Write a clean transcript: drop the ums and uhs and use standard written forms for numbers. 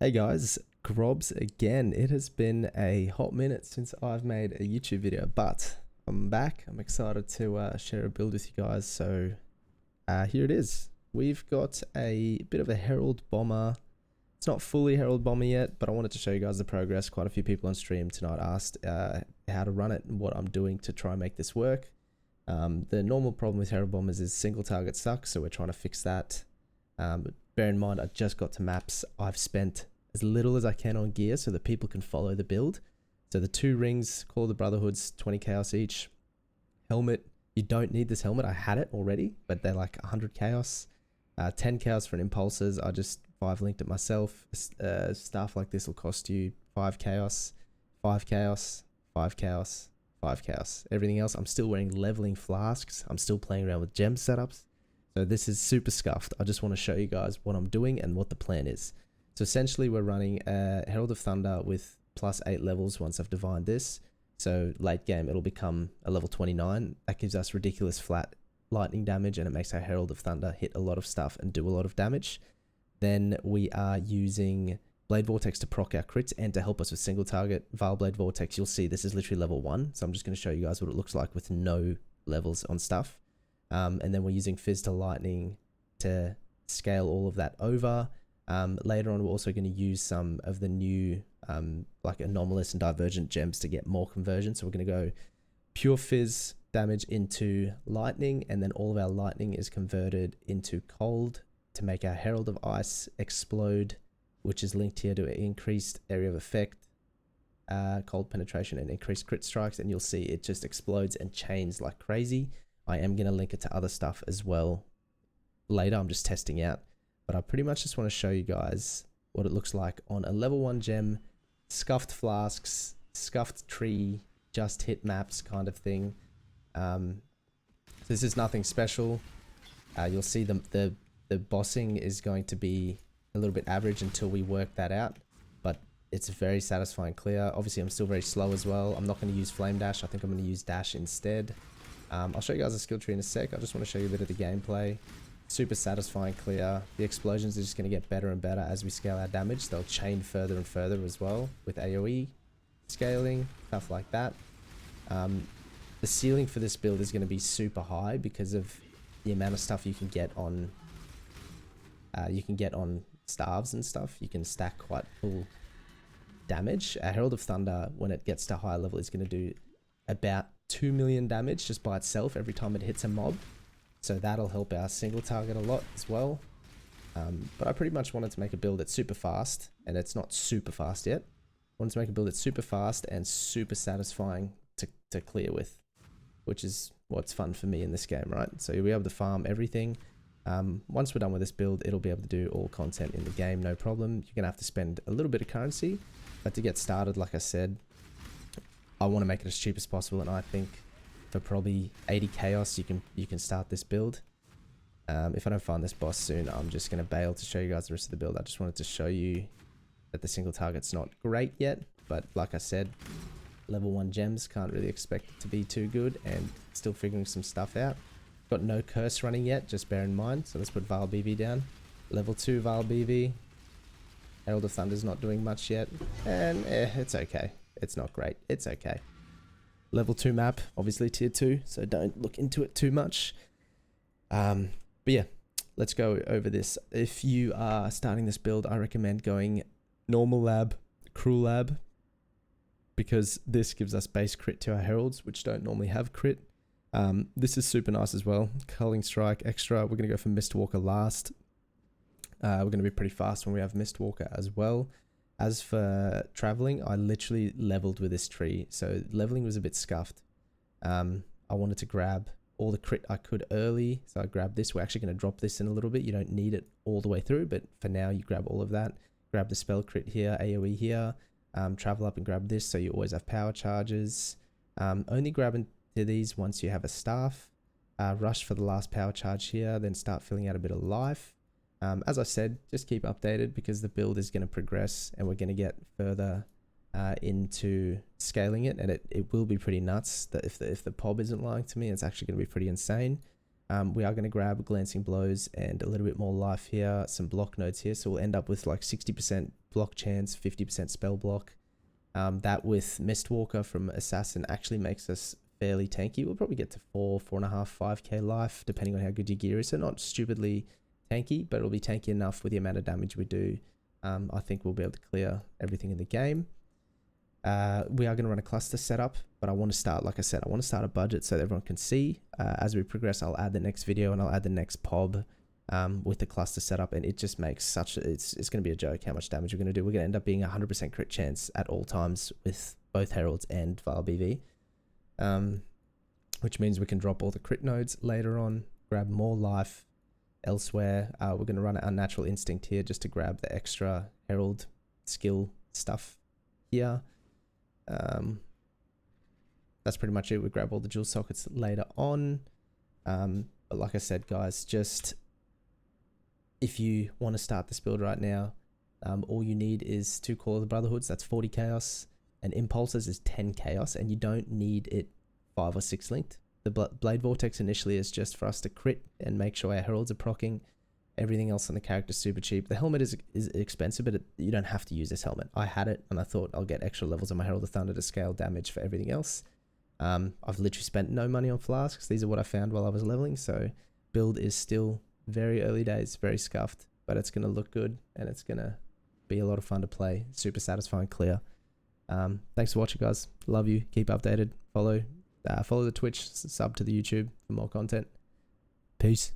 Hey guys, Grobs again. It has been a hot minute since I've made a YouTube video, but I'm back. I'm excited to share a build with you guys. So here it is. We've got a bit of a Herald Bomber. It's not fully Herald Bomber yet, but I wanted to show you guys the progress. Quite a few people on stream tonight asked how to run it and what I'm doing to try and make this work. The normal problem with Herald Bombers is single target sucks, so we're trying to fix that. But bear in mind, I just got to maps. I've spent as little as I can on gear so that people can follow the build. So the 2 rings, Call of the Brotherhoods, 20 chaos each. Helmet, you don't need this helmet. I had it already, but they're like 100 chaos. 10 chaos for an impulses. I just 5 linked it myself. Stuff like this will cost you 5 chaos, 5 chaos, 5 chaos, 5 chaos. Everything else, I'm still wearing leveling flasks. I'm still playing around with gem setups. So this is super scuffed. I just want to show you guys what I'm doing and what the plan is. So essentially we're running a Herald of Thunder with plus 8 levels once I've divined this. So late game it'll become a level 29. That gives us ridiculous flat lightning damage and it makes our Herald of Thunder hit a lot of stuff and do a lot of damage. Then we are using Blade Vortex to proc our crits and to help us with single target. Vile Blade Vortex, you'll see this is literally level 1. So I'm just going to show you guys what it looks like with no levels on stuff. And then we're using Fizz to Lightning to scale all of that over. Later on, we're also going to use some of the new like anomalous and divergent gems to get more conversion. So we're going to go pure Fizz damage into lightning, and then all of our lightning is converted into cold to make our Herald of Ice explode, which is linked here to increased area of effect, cold penetration, and increased crit strikes. And you'll see it just explodes and chains like crazy. I am going to link it to other stuff as well later. I'm just testing out. But I pretty much just want to show you guys what it looks like on a level 1 gem, scuffed flasks, scuffed tree, just hit maps kind of thing. This is nothing special. You'll see the bossing is going to be a little bit average until we work that out. But it's a very satisfying clear. Obviously, I'm still very slow as well. I'm not going to use Flame Dash. I think I'm going to use Dash instead. I'll show you guys a skill tree in a sec. I just want to show you a bit of the gameplay. Super satisfying clear. The explosions are just going to get better and better as we scale our damage. They'll chain further and further as well with AoE scaling, stuff like that. The ceiling for this build is going to be super high because of the amount of stuff you can get on starves and stuff. You can stack quite full damage. A Herald of Thunder, when it gets to higher level, is going to do about 2 million damage just by itself every time it hits a mob. So that'll help our single target a lot as well. But I pretty much wanted to make a build that's super fast, and it's not super fast yet. I wanted to make a build that's super fast and super satisfying to clear with, which is what's fun for me in this game, right? So you'll be able to farm everything. Once we're done with this build, it'll be able to do all content in the game, no problem. You're going to have to spend a little bit of currency, but to get started, like I said, I want to make it as cheap as possible, and I think for probably 80 chaos you can start this build. If I don't find this boss soon, I'm just going to bail to show you guys the rest of the build. I just wanted to show you that the single target's not great yet, but like I said, level 1 gems, can't really expect it to be too good, and still figuring some stuff out. Got no curse running yet, just bear in mind. So let's put Vile BV down. Level 2 Vile BV. Herald of Thunder's not doing much yet, and it's okay. It's not great. It's okay. Level 2 map, obviously tier 2, so don't look into it too much. But yeah, let's go over this. If you are starting this build, I recommend going normal lab, cruel lab, because this gives us base crit to our heralds, which don't normally have crit. This is super nice as well. Culling Strike extra. We're going to go for Mistwalker last. We're going to be pretty fast when we have Mistwalker as well. As for traveling, I literally leveled with this tree, so leveling was a bit scuffed. I wanted to grab all the crit I could early, so I grabbed this. We're actually going to drop this in a little bit. You don't need it all the way through, but for now you grab all of that. Grab the spell crit here, AoE here, travel up and grab this, so you always have power charges. Only grab into these once you have a staff. Rush for the last power charge here, then start filling out a bit of life. As I said, just keep updated because the build is going to progress and we're going to get further into scaling it, and it will be pretty nuts. That if the POB isn't lying to me, it's actually going to be pretty insane. We are going to grab Glancing Blows and a little bit more life here, some block nodes here, so we'll end up with like 60% block chance, 50% spell block. That with Mistwalker from Assassin actually makes us fairly tanky. We'll probably get to 4.5, 5k life, depending on how good your gear is. So not stupidly tanky, but it'll be tanky enough with the amount of damage we do. I think we'll be able to clear everything in the game. We are going to run a cluster setup, but I want to start, like I said, I want to start a budget so that everyone can see. As we progress, I'll add the next video and I'll add the next POB with the cluster setup, and it just makes such it's going to be a joke how much damage we're going to do. We're going to end up being 100% crit chance at all times with both Heralds and Vaal BV, which means we can drop all the crit nodes later on, grab more life elsewhere. We're going to run our Natural Instinct here just to grab the extra Herald skill stuff here. That's pretty much it. We grab all the jewel sockets later on. But like I said, guys, just if you want to start this build right now, all you need is 2 Call of the Brotherhoods, that's 40 chaos, and Impulses is 10 chaos, and you don't need it 5 or 6 linked. The Blade Vortex initially is just for us to crit and make sure our heralds are proccing. Everything else on the character is super cheap. The helmet is expensive, but you don't have to use this helmet. I had it, and I thought I'll get extra levels on my Herald of Thunder to scale damage for everything else. I've literally spent no money on flasks. These are what I found while I was leveling, so build is still very early days, very scuffed, but it's going to look good, and it's going to be a lot of fun to play. Super satisfying clear. Thanks for watching, guys. Love you. Keep updated. Follow the Twitch, sub to the YouTube for more content. Peace.